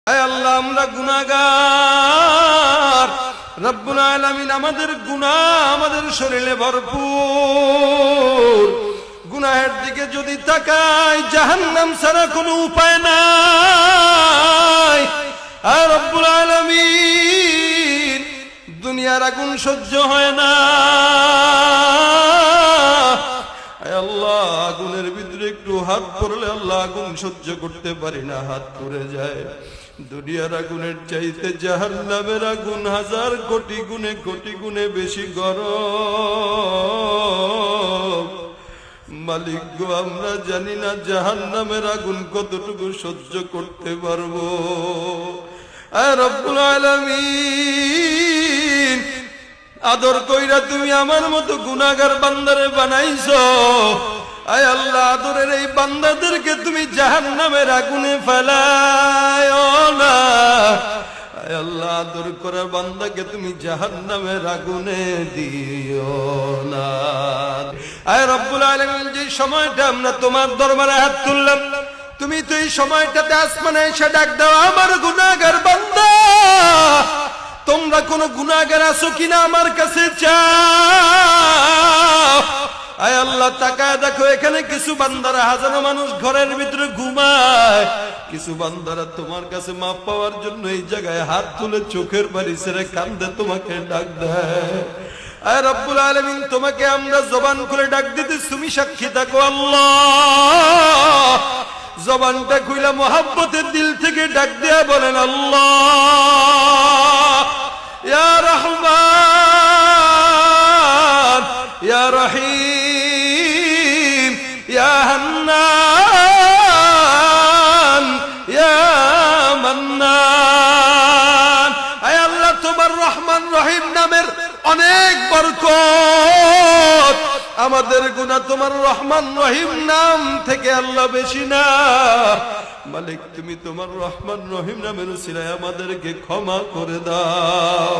আয় আল্লাহ, আমরা গুনাহগার। রব্বুল আলামিন আমাদের গুনাহ আমাদের শরীরে ভরপুর। গুনাহের দিকে যদি তাকাই জাহান্নাম ছাড়া কোনো উপায় নাই। আর রব্বুল আলামিন দুনিয়ার আগুন সহ্য হয় না। আয় আল্লাহ, আগুনের ভিতরে একটু হাত পড়লে আল্লাহ আগুন সহ্য করতে পারি না, হাত পড়ে যায়। দুনিয়ার আগুনের চাইতে জাহান্নামের আগুন হাজার কোটি গুণে বেশি গরম। মালিক গো, আমরা জানি না জাহান্নামের আগুন কতটুকু সহ্য করতে পারবো। আয় রব্বুল আলামিন, আদর কইরা তুমি আমার মতো গুনাহগার বান্দারে বানাইছো। আয় আল্লাহ, আদরের এই বান্দাদেরকে তুমি জাহান্নামের আগুনে ফেলায়ো না। আয় আল্লাহ, আদর করা বান্দাকে তুমি জাহান্নামের আগুনে দিও না। আয় রব্বুল আলামিন, যে সময়টা আমরা তোমার দরবারে হাত তুললাম, তুমি তো এই সময়টাতে আসমানে এসে ডাক দাও, আমার গুনাহগার বান্দা, তোমরা কোন গুনাহগার আছো কিনা আমার কাছে চাও। আয় আল্লাহ, তাকায় দেখো, এখানে কিছু বান্দারা, হাজারো মানুষ ঘরের ভিতরে ঘুমায়, কিছু বান্দারা তোমার কাছে মাপ পাওয়ার জন্য এই জায়গায় হাত তুলে চোখের বাড়ি ছেড়ে কান্দে তোমাকে ডাক দেয়। আয় রব্বুল আলামিন, তোমাকে আমরা জবান খুলে ডাক দিতে তুমি সাক্ষী থাকো। আল্লাহ, জবানটা খুইলা মোহাব্বতের দিল থেকে ডাক দিয়া বলেন, আল্লাহ ইয়া রহমান ইয়া রহিম ইয়া হান্নান ইয়া মান্নান। আয় আল্লাহ, তোমার রহমান রহিম নামের অনেক বরকত। আমাদের গুনাহ তোমার রহমান রহিম নাম থেকে আল্লাহ বেশি না। মালিক, তুমি তোমার রহমান রহিম নামের উসিলায় আমাদেরকে ক্ষমা করে দাও।